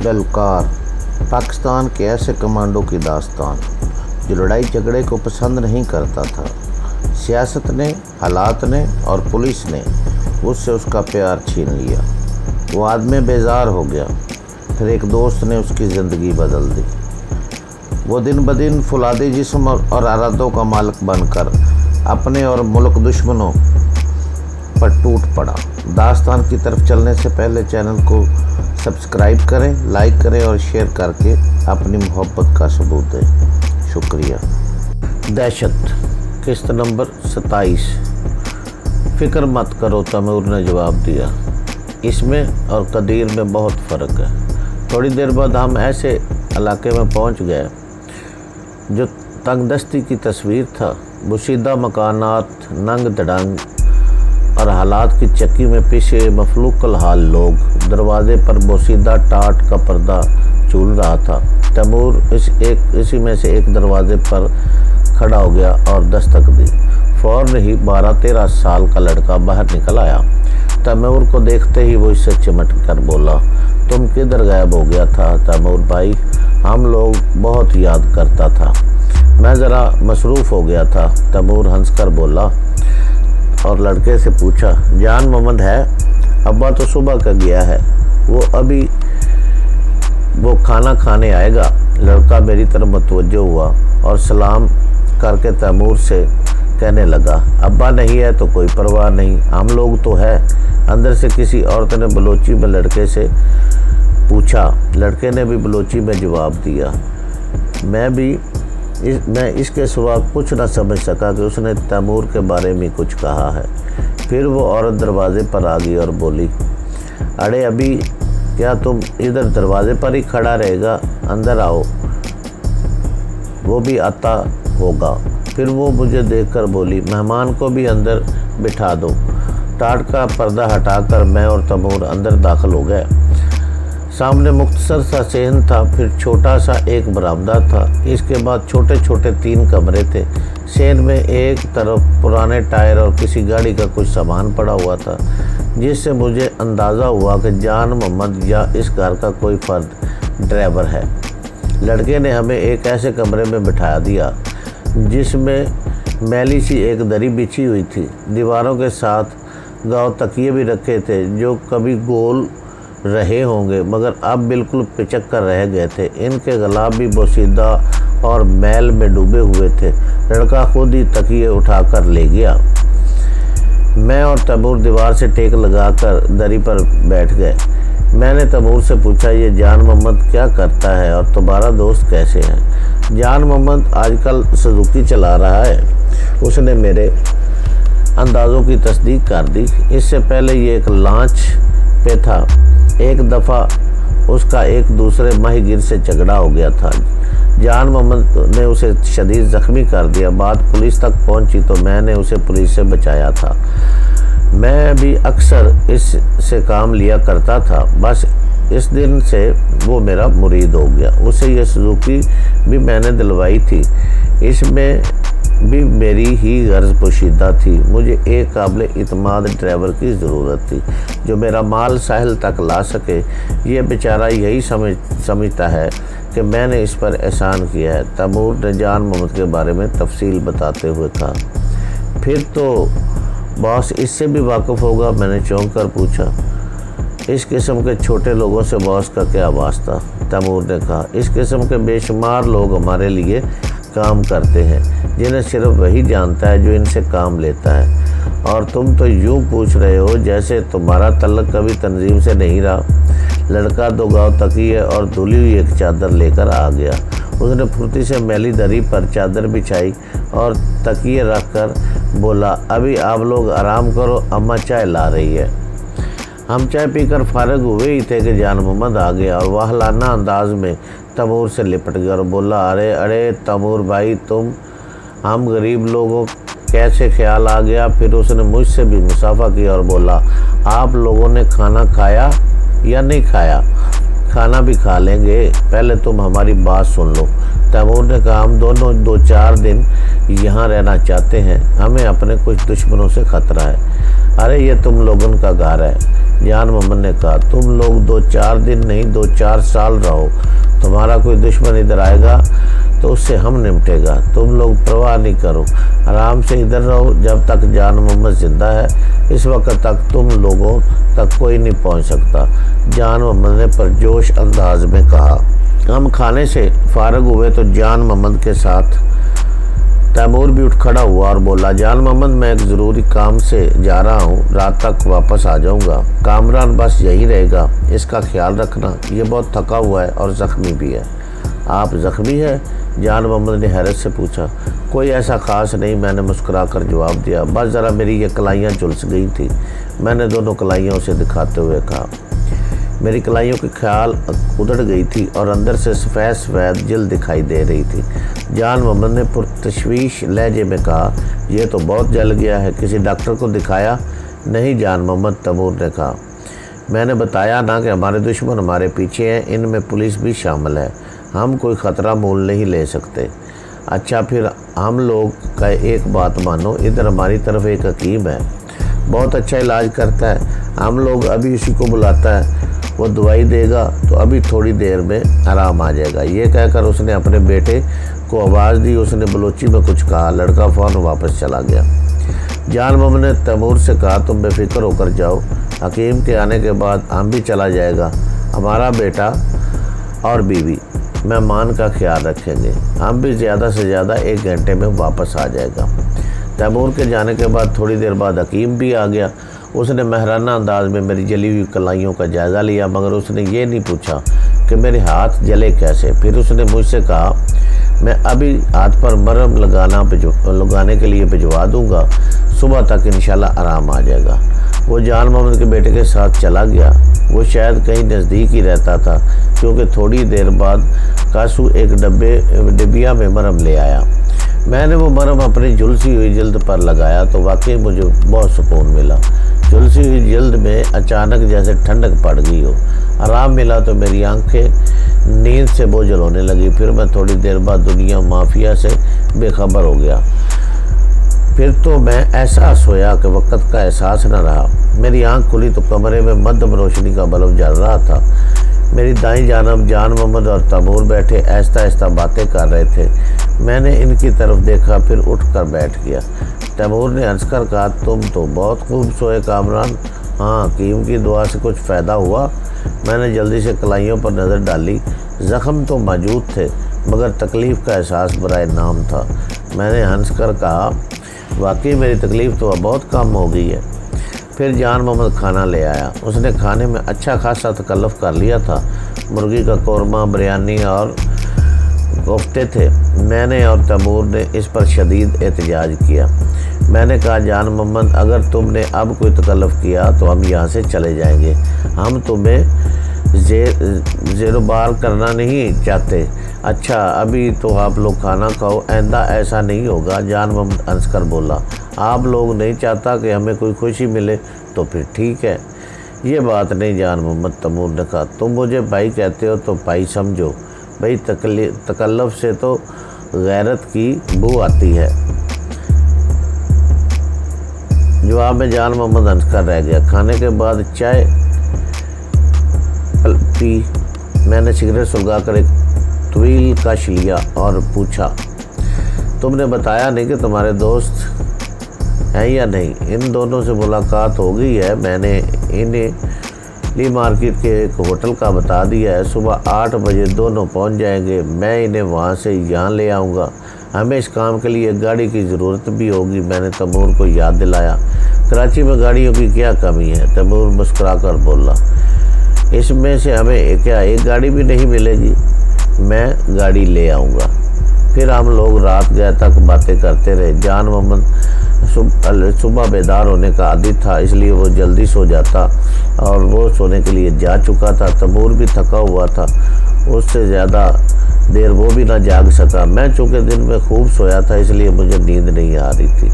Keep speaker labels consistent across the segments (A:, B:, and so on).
A: गलकार पाकिस्तान के ऐसे कमांडो की दास्तान जो लड़ाई झगड़े को पसंद नहीं करता था। सियासत ने, हालात ने और पुलिस ने उससे उसका प्यार छीन लिया। वो आदमी बेजार हो गया। फिर एक दोस्त ने उसकी ज़िंदगी बदल दी। वो दिन ब दिन फुलादी जिस्म और इरादों का मालिक बनकर अपने और मुल्क दुश्मनों पर टूट पड़ा। दास्तान की तरफ चलने से पहले चैनल को सब्सक्राइब करें, लाइक करें और शेयर करके अपनी मोहब्बत का सबूत दें। शुक्रिया। दहशत किस्त नंबर 27। फ़िक्र मत करो, तैमूर ने जवाब दिया। इसमें और कदीर में बहुत फ़र्क है। थोड़ी देर बाद हम ऐसे इलाके में पहुंच गए जो तंगदस्ती की तस्वीर था। बुशीदा मकानात, नंग दड़ंग और हालात की चक्की में पिसे मफलूकल हाल लोग। दरवाजे पर बोसीदा टाट का पर्दा झूल रहा था। तैमूर इसी में से एक दरवाजे पर खड़ा हो गया और दस्तक दी। फौरन ही 12-13 साल का लड़का बाहर निकल आया। तैमूर को देखते ही वो इससे चिमट कर बोला, तुम किधर गायब हो गया था तैमूर भाई? हम लोग बहुत याद करता था। मैं ज़रा मसरूफ़ हो गया था, तैमूर हंसकर बोला और लड़के से पूछा, जान मोहम्मद है? अब्बा तो सुबह का गया है, वो खाना खाने आएगा। लड़का मेरी तरफ मुतवज्जो हुआ और सलाम करके तैमूर से कहने लगा, अब्बा नहीं है तो कोई परवाह नहीं, हम लोग तो है। अंदर से किसी औरत ने बलोची में लड़के से पूछा। लड़के ने भी बलोची में जवाब दिया। मैं इसके सिवा कुछ न समझ सका कि उसने तैमूर के बारे में कुछ कहा है। फिर वो औरत दरवाजे पर आ गई और बोली, अरे अभी क्या तुम इधर दरवाजे पर ही खड़ा रहेगा? अंदर आओ, वो भी आता होगा। फिर वो मुझे देखकर बोली, मेहमान को भी अंदर बिठा दो। टाट का पर्दा हटाकर मैं और तैमूर अंदर दाखिल हो गए। सामने मुख्तसर सा सेहन था, फिर छोटा सा एक बरामदा था। इसके बाद छोटे छोटे 3 कमरे थे। सेहन में एक तरफ पुराने टायर और किसी गाड़ी का कुछ सामान पड़ा हुआ था, जिससे मुझे अंदाज़ा हुआ कि जान मोहम्मद या इस घर का कोई फ़र्द ड्राइवर है। लड़के ने हमें एक ऐसे कमरे में बिठा दिया जिसमें मैली सी एक दरी बिछी हुई थी। दीवारों के साथ गाँव तकिए भी रखे थे जो कभी गोल रहे होंगे मगर अब बिल्कुल पिचक कर रह गए थे। इनके गलाब भी बोसीदा और मैल में डूबे हुए थे। लड़का खुद ही तकिए उठाकर ले गया। मैं और तैमूर दीवार से टेक लगाकर दरी पर बैठ गए। मैंने तैमूर से पूछा, ये जान मोहम्मद क्या करता है और तुम्हारा दोस्त कैसे है? जान मोहम्मद आजकल सुजुकी चला रहा है। उसने मेरे अंदाज़ों की तस्दीक कर दी। इससे पहले ये एक लॉन्च पे था। एक दफ़ा उसका एक दूसरे माहीगीर से झगड़ा हो गया था। जान मोहम्मद ने उसे शदीद ज़ख्मी कर दिया। बात पुलिस तक पहुंची तो मैंने उसे पुलिस से बचाया था। मैं भी अक्सर इससे काम लिया करता था। बस इस दिन से वो मेरा मुरीद हो गया। उसे ये सुजुकी भी मैंने दिलवाई थी। इसमें भी मेरी ही गर्ज पोशीदा थी। मुझे एक काबिल इत्माद ड्राइवर की ज़रूरत थी जो मेरा माल साहिल तक ला सके। ये बेचारा यही समझता है कि मैंने इस पर एहसान किया है, तैमूर ने जान मोहम्मद के बारे में तफसील बताते हुए कहा। फिर तो बॉस इससे भी वाकिफ़ होगा? मैंने चौंक कर पूछा। इस किस्म के छोटे लोगों से बॉस का क्या वास्ता? तैमूर ने कहा, इस किस्म के बेशुमार लोग हमारे लिए काम करते हैं जिन्हें सिर्फ वही जानता है जो इनसे काम लेता है। और तुम तो यूँ पूछ रहे हो जैसे तुम्हारा तल्लक कभी तंजीम से नहीं रहा। लड़का 2 गाँव तकिए और धुली हुई एक चादर लेकर आ गया। उसने फुर्ती से मैली दरी पर चादर बिछाई और तकिए रख कर बोला, अभी आप लोग आराम करो, अम्मा चाय ला रही है। हम चाय पीकर फारग हुए ही थे कि जान मोहम्मद आ गया और वाहलाना अंदाज में तैमूर से लिपट गया और बोला, अरे तैमूर भाई, हम गरीब लोगों कैसे ख्याल आ गया? फिर उसने मुझसे भी मुसाफा किया और बोला, आप लोगों ने खाना खाया या नहीं खाया? खाना भी खा लेंगे, पहले तुम हमारी बात सुन लो। तैमूर ने कहा, हम दोनों 2-4 दिन यहाँ रहना चाहते हैं। हमें अपने कुछ दुश्मनों से ख़तरा है। ارے یہ تم لوگن کا گھر ہے۔ جان محمد نے کہا تم لوگ 2-4 دن نہیں 2-4 سال رہو، تمہارا کوئی دشمن ادھر آئے گا تو اس سے ہم نمٹے گا، تم لوگ پرواہ نہیں کرو، آرام سے ادھر رہو جب تک جان محمد زندہ ہے، اس وقت تک تم لوگوں تک کوئی نہیں پہنچ سکتا۔ جان محمد نے پرجوش انداز میں کہا۔ ہم کھانے سے فارغ ہوئے تو جان محمد کے ساتھ تیمور بھی اٹھ کھڑا ہوا اور بولا، جان محمد میں ایک ضروری کام سے جا رہا ہوں، رات تک واپس آ جاؤں گا، کامران بس یہی رہے گا، اس کا خیال رکھنا، یہ بہت تھکا ہوا ہے اور زخمی بھی ہے۔ آپ زخمی ہے؟ جان محمد نے حیرت سے پوچھا۔ کوئی ایسا خاص نہیں، میں نے مسکرا کر جواب دیا، بس ذرا میری یہ کلائیاں جھلس گئی تھی۔ میں نے دونوں کلائیوں سے دکھاتے ہوئے کہا۔ میری کلائیوں کے خیال ادڑ گئی تھی اور اندر سے سفید سفید جلد دکھائی دے رہی تھی۔ جان محمد نے پرتشویش لہجے میں کہا، یہ تو بہت جل گیا ہے، کسی ڈاکٹر کو دکھایا؟ نہیں جان محمد، تیمور نے کہا، میں نے بتایا نا کہ ہمارے دشمن ہمارے پیچھے ہیں، ان میں پولیس بھی شامل ہے، ہم کوئی خطرہ مول نہیں لے سکتے۔ اچھا پھر ہم لوگ کا ایک بات مانو، ادھر ہماری طرف ایک حکیم ہے، بہت اچھا علاج کرتا ہے، ہم لوگ ابھی اسی کو بلاتا ہے، وہ دوائی دے گا تو ابھی تھوڑی دیر میں آرام آ جائے گا۔ یہ کہہ کر اس نے اپنے بیٹے کو آواز دی، اس نے بلوچی میں کچھ کہا، لڑکا فوراً واپس چلا گیا۔ جان محمد نے تیمور سے کہا، تم بے فکر ہو کر جاؤ، حکیم کے آنے کے بعد ہم بھی چلا جائے گا، ہمارا بیٹا اور بیوی مہمان کا خیال رکھیں گے، ہم بھی زیادہ سے زیادہ 1 گھنٹے میں واپس آ جائے گا۔ تیمور کے جانے کے بعد تھوڑی دیر بعد حکیم بھی آ گیا۔ اس نے مہرانہ انداز میں میری جلی ہوئی کلائیوں کا جائزہ لیا، مگر اس نے یہ نہیں پوچھا کہ میرے ہاتھ جلے کیسے۔ پھر اس نے مجھ سے کہا، میں ابھی ہاتھ پر مرہم لگانے کے لیے بھجوا دوں گا، صبح تک انشاءاللہ آرام آ جائے گا۔ وہ جان محمد کے بیٹے کے ساتھ چلا گیا۔ وہ شاید کہیں نزدیک ہی رہتا تھا، کیونکہ تھوڑی دیر بعد کاسو ایک ڈبیا میں مرہم لے آیا۔ میں نے وہ مرہم اپنی جھلسی ہوئی جلد پر لگایا تو واقعی مجھے بہت سکون ملا۔ جھلسی ہوئی جلد میں اچانک جیسے ٹھنڈک پڑ گئی ہو، آرام ملا تو میری آنکھیں نیند سے بوجھل ہونے لگی۔ پھر میں تھوڑی دیر بعد دنیا مافیا سے بے خبر ہو گیا۔ پھر تو میں ایسا سویا کہ وقت کا احساس نہ رہا۔ میری آنکھ کھلی تو کمرے میں مدھم روشنی کا بلب جل رہا تھا۔ میری دائیں جانب جان محمد اور تیمور بیٹھے آہستہ آہستہ باتیں کر رہے تھے۔ میں نے ان کی طرف دیکھا، پھر اٹھ کر بیٹھ گیا۔ تیمور نے ہنس کر کہا، تم تو بہت خوب سوئے کامران، ہاں حکیم کی دعا سے کچھ فائدہ ہوا؟ میں نے جلدی سے کلائیوں پر نظر ڈالی، زخم تو موجود تھے مگر تکلیف کا احساس برائے نام تھا۔ میں نے ہنس کر کہا، واقعی میری تکلیف تو اب بہت کم ہو گئی ہے۔ پھر جان محمد کھانا لے آیا۔ اس نے کھانے میں اچھا خاصا تکلف کر لیا تھا، مرغی کا قورمہ، بریانی اور کوفتے تھے۔ میں نے اور تیمور نے اس پر شدید احتجاج کیا۔ میں نے کہا، جان محمد اگر تم نے اب کوئی تکلف کیا تو ہم یہاں سے چلے جائیں گے، ہم تمہیں زیر و بار کرنا نہیں چاہتے۔ اچھا ابھی تو آپ لوگ کھانا کھاؤ، آئندہ ایسا نہیں ہوگا۔ جان محمد ہنس کر بولا، آپ لوگ نہیں چاہتا کہ ہمیں کوئی خوشی ملے تو پھر ٹھیک ہے۔ یہ بات نہیں جان محمد، تیمور نے کہا، تم مجھے بھائی کہتے ہو تو بھائی سمجھو، بھائی تکلف سے تو غیرت کی بو آتی ہے۔ جواب میں جان محمد ہنس کر رہ گیا۔ کھانے کے بعد چائے پی، میں نے سگریٹ سلگا کر ایک طویل کش لیا اور پوچھا، تم نے بتایا نہیں کہ تمہارے دوست ہیں یا نہیں؟ ان دونوں سے ملاقات ہو گئی ہے، میں نے انہیں لی مارکیٹ کے ایک ہوٹل کا بتا دیا ہے، صبح 8 بجے دونوں پہنچ جائیں گے، میں انہیں وہاں سے یہاں لے آؤں گا، ہمیں اس کام کے لیے ایک گاڑی کی ضرورت بھی ہوگی۔ میں نے تیمور کو یاد دلایا، کراچی میں گاڑیوں کی کیا کمی ہے؟ تیمور مسکرا کر بولا، اس میں سے ہمیں کیا ایک گاڑی بھی نہیں ملے گی؟ میں گاڑی لے آؤں گا۔ پھر ہم لوگ رات گئے تک باتیں کرتے رہے۔ جان محمد صبح بیدار ہونے کا عادی تھا، اس لیے وہ جلدی سو جاتا اور وہ سونے کے لیے جا چکا تھا۔ تیمور بھی تھکا ہوا تھا، اس سے زیادہ دیر وہ بھی نہ جاگ سکا۔ میں چونکہ دن میں خوب سویا تھا اس لیے مجھے نیند نہیں آ رہی تھی۔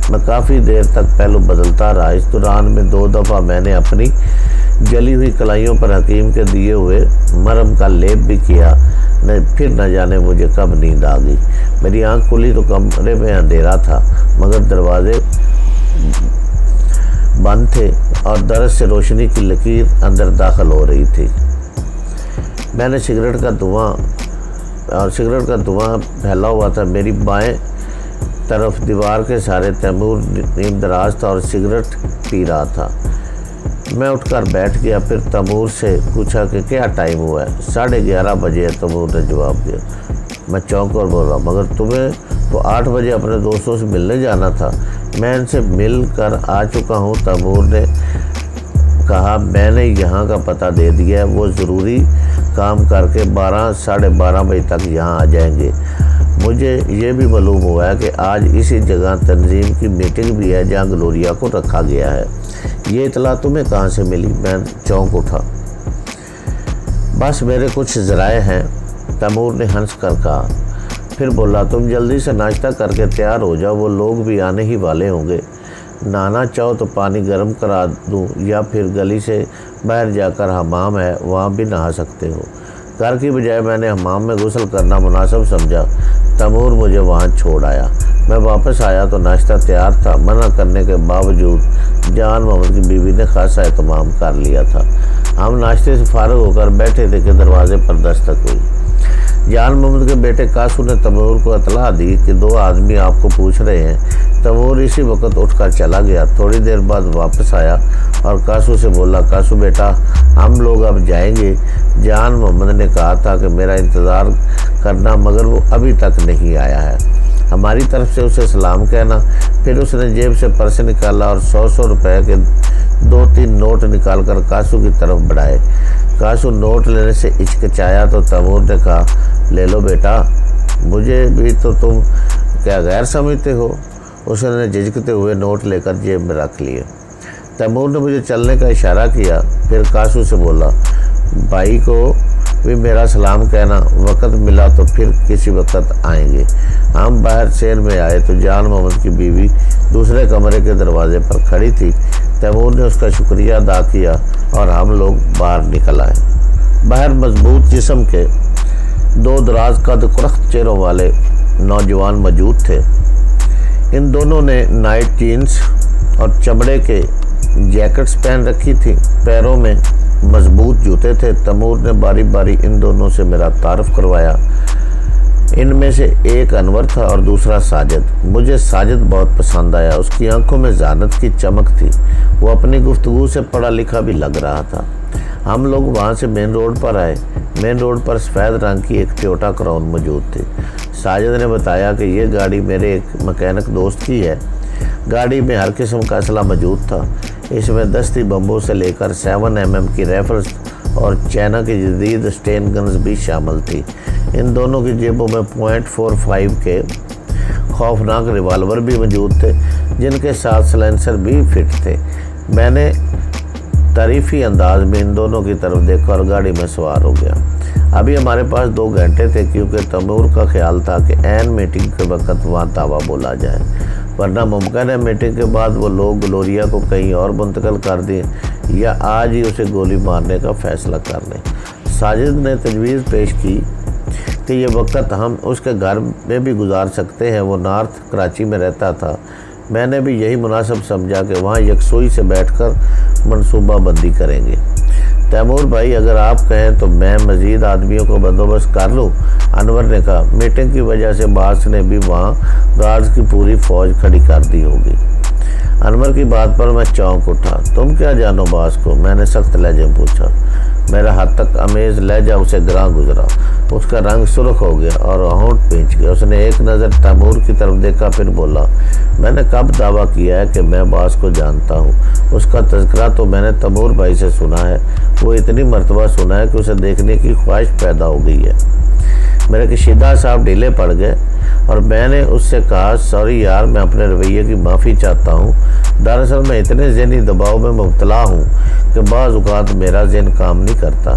A: میں کافی دیر تک پہلو بدلتا رہا۔ اس دوران میں 2 دفعہ میں نے اپنی جلی ہوئی کلائیوں پر حکیم کے دیے ہوئے مرہم کا لیپ بھی کیا۔ پھر نہ جانے مجھے کب نیند آ گئی۔ میری آنکھ کھلی تو کمرے میں اندھیرا تھا، مگر دروازے बंद थे और दरस से रोशनी की लकीर अंदर दाखिल हो रही थी। मैंने सिगरेट का धुआं फैला हुआ था। मेरी बाएं तरफ दीवार के सहारे तैमूर नीम दराज था और सिगरेट पी रहा था। मैं उठकर बैठ गया, फिर तैमूर से पूछा कि क्या टाइम हुआ है? 11:30 बजे है, तैमूर ने जवाब दिया। मैं चौंक कर बोला, मगर तुम्हें तो 8 बजे अपने दोस्तों से मिलने जाना था। मैं इनसे मिल कर आ चुका हूँ, तैमूर ने कहा। मैंने यहाँ का पता दे दिया है, वो ज़रूरी काम करके 12 साढ़े 12 बजे तक यहाँ आ जाएंगे। मुझे ये भी मालूम हुआ है कि आज इसी जगह तंजीम की मीटिंग भी है जहाँ ग्लोरिया को रखा गया है। ये इतला तुम्हें कहाँ से मिली? मैं चौंक उठा। बस मेरे कुछ ज़राए हैं, तैमूर ने हंस कर कहा। फिर बोला, तुम जल्दी से नाश्ता करके तैयार हो जाओ, वो लोग भी आने ही वाले होंगे। नहाना चाहो तो पानी गर्म करा दूँ, या फिर गली से बाहर जाकर हमाम है, वहाँ भी नहा सकते हो। घर की बजाय मैंने हमाम में गुस्ल करना मुनासिब समझा। तैमूर मुझे वहाँ छोड़ आया। मैं वापस आया तो नाश्ता तैयार था। मना करने के बावजूद जान मोहम्मद की बीवी ने खासा एहतमाम कर लिया था। हम नाश्ते से फारग होकर बैठे थे कि दरवाजे पर दस्तक हुई। जान मोहम्मद के बेटे कासू ने तैमूर को इतला दी कि 2 आदमी आपको पूछ रहे हैं। तैमूर इसी वक्त उठकर चला गया। थोड़ी देर बाद वापस आया और कासू से बोला, कासू बेटा, हम लोग अब जाएंगे। जान मोहम्मद ने कहा था कि मेरा इंतज़ार करना, मगर वो अभी तक नहीं आया है। हमारी तरफ से उसे सलाम कहना। फिर उसने जेब से पर्स निकाला और 100 रुपए के 2-3 नोट निकालकर कासू की तरफ बढ़ाए। कासू नोट लेने से हिचकिचाया तो तैमूर ने कहा, ले लो बेटा, मुझे भी तो तुम क्या गैर समझते हो? उसने झिझकते हुए नोट लेकर जेब में रख लिए। तैमूर ने मुझे चलने का इशारा किया। फिर कासू से बोला, भाई को भी मेरा सलाम कहना। वक़्त मिला तो फिर किसी वक्त आएंगे। हम बाहर शहर में आए तो जान मोहम्मद की बीवी दूसरे कमरे के दरवाजे पर खड़ी थी। तैमूर ने उसका शुक्रिया अदा किया और हम लोग बाहर निकल आए। बाहर मजबूत जिस्म के 2 दराज कद कुरख्त चेहरों वाले नौजवान मौजूद थे। इन दोनों ने नाइट जीन्स और चमड़े के जैकेट्स पहन रखी थी। पैरों में मजबूत जूते थे। तैमूर ने बारी बारी इन दोनों से मेरा तारुफ करवाया। इनमें से एक अनवर था और दूसरा साजिद। मुझे साजिद बहुत पसंद आया। उसकी आंखों में ज़ानत की चमक थी। वो अपनी गुफ्तगू से पढ़ा लिखा भी लग रहा था। हम लोग वहाँ से मेन रोड पर आए। मेन रोड पर सफ़ेद रंग की एक टोयोटा क्राउन मौजूद थी। साजिद ने बताया कि ये गाड़ी मेरे एक मैकेनिक दोस्त की है। गाड़ी में हर किस्म का असला मौजूद था। इसमें दस्ती बम्बों से लेकर 7mm की राइफल्स और चाइना की जदीद स्टेन गन्स भी शामिल थी। इन दोनों की जेबों में .45 के खौफनाक रिवाल्वर भी मौजूद थे, जिनके साथ सलेंसर भी फिट थे। मैंने तारीफी अंदाज में इन दोनों की तरफ देखा और गाड़ी में सवार हो गया। अभी हमारे पास 2 घंटे थे, क्योंकि तैमूर का ख्याल था कि ऐन मीटिंग के वक्त वहाँ दावा बोला जाए, वरना मुमकिन है मीटिंग के बाद वो लोग ग्लोरिया को कहीं और मुंतकिल कर दें या आज ही उसे गोली मारने का फ़ैसला कर लें। साजिद ने तजवीज़ पेश की कि ये वक्त हम उसके घर में भी गुजार सकते हैं। वो नॉर्थ कराची में रहता था। मैंने भी यही मुनासिब समझा कि वहाँ यकसुई से बैठकर मनसूबा बंदी करेंगे। तैमूर भाई, अगर आप कहें तो मैं मज़ीद आदमियों को बंदोबस्त कर लूँ, अनवर ने कहा। मीटिंग की वजह से बास ने भी वहाँ गार्ड्स की पूरी फ़ौज खड़ी कर दी होगी। अनवर की बात पर मैं चौंक उठा। तुम क्या जानो बास को? मैंने सख्त लहजे में पूछा। मेरा हद तक अमेज़ लहजा उसे गिरा गुजरा। उसका रंग सुर्ख हो गया और होंठ भींच गया। उसने एक नज़र तैमूर की तरफ देखा, फिर बोला, मैंने कब दावा किया है कि मैं बास को जानता हूँ? उसका तज़किरा तो मैंने तैमूर भाई से सुना है। वो इतनी मरतबा सुना है कि उसे देखने की ख्वाहिश पैदा हो गई है। मेरे कशीदा साहब ढीले पड़ गए और मैंने उससे कहा, सॉरी यार, मैं अपने रवैये की माफ़ी चाहता हूँ। दरअसल मैं इतने ज़हनी दबाव में मुब्तला हूँ कि बाज़ औक़ात मेरा ज़हन काम नहीं करता।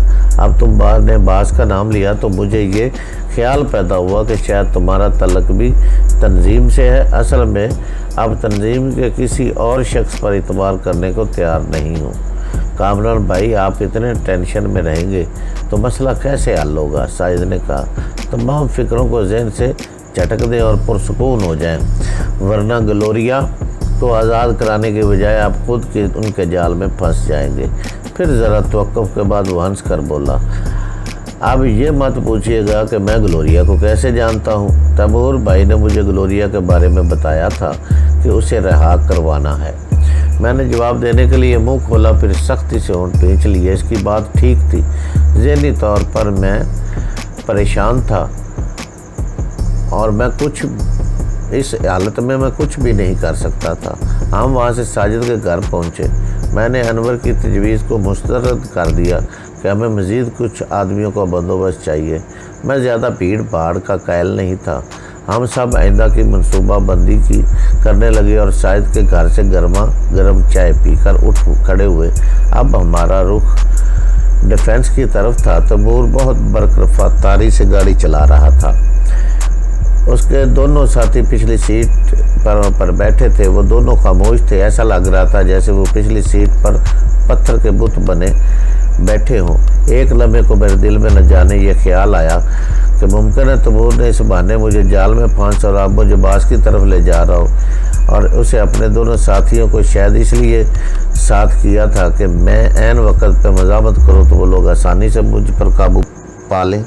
A: अब तुम ने बास का नाम लिया तो मुझे ये ख्याल पैदा हुआ कि शायद तुम्हारा तल्लुक़ भी तंजीम से है। असल में अब तंजीम के किसी और शख्स पर इतबार करने को तैयार नहीं हूँ। कामरान भाई, आप इतने टेंशन में रहेंगे तो मसला कैसे हल होगा? साजिद ने कहा। तमाम फ़िक्रों को जहन से झटक दें और पुरसुकून हो जाएं, वरना ग्लोरिया کو آزاد کرانے کے بجائے آپ خود ان کے جال میں پھنس جائیں گے۔ پھر ذرا توقف کے بعد وہ ہنس کر بولا، اب یہ مت پوچھیے گا کہ میں گلوریا کو کیسے جانتا ہوں۔ تیمور بھائی نے مجھے گلوریا کے بارے میں بتایا تھا کہ اسے رہا کروانا ہے۔ میں نے جواب دینے کے لیے منہ کھولا، پھر سختی سے ہونٹ کھینچ لیے۔ اس کی بات ٹھیک تھی، ذہنی طور پر میں پریشان تھا اور اس حالت میں کچھ بھی نہیں کر سکتا تھا۔ ہم وہاں سے ساجد کے گھر پہنچے۔ میں نے انور کی تجویز کو مسترد کر دیا کہ ہمیں مزید کچھ آدمیوں کا بندوبست چاہیے۔ میں زیادہ بھیڑ بھاڑ کا قائل نہیں تھا۔ ہم سب آئندہ کی منصوبہ بندی کرنے لگے اور ساجد کے گھر سے گرما گرم چائے پی کر اٹھ کھڑے ہوئے۔ اب ہمارا رخ ڈیفنس کی طرف تھا۔ تیمور بہت برفتاری سے گاڑی چلا رہا تھا۔ اس کے دونوں ساتھی پچھلی سیٹ پر بیٹھے تھے۔ وہ دونوں خاموش تھے۔ ایسا لگ رہا تھا جیسے وہ پچھلی سیٹ پر پتھر کے بت بنے بیٹھے ہوں۔ ایک لمحے کو میرے دل میں نہ جانے یہ خیال آیا کہ ممکن ہے تیمور نے اس بہانے مجھے جال میں پھانسا اور اب مجھے باز کی طرف لے جا رہا ہو، اور اسے اپنے دونوں ساتھیوں کو شاید اس لیے ساتھ کیا تھا کہ میں عین وقت پہ مزاحمت کروں تو وہ لوگ آسانی سے مجھ پر قابو پا لیں۔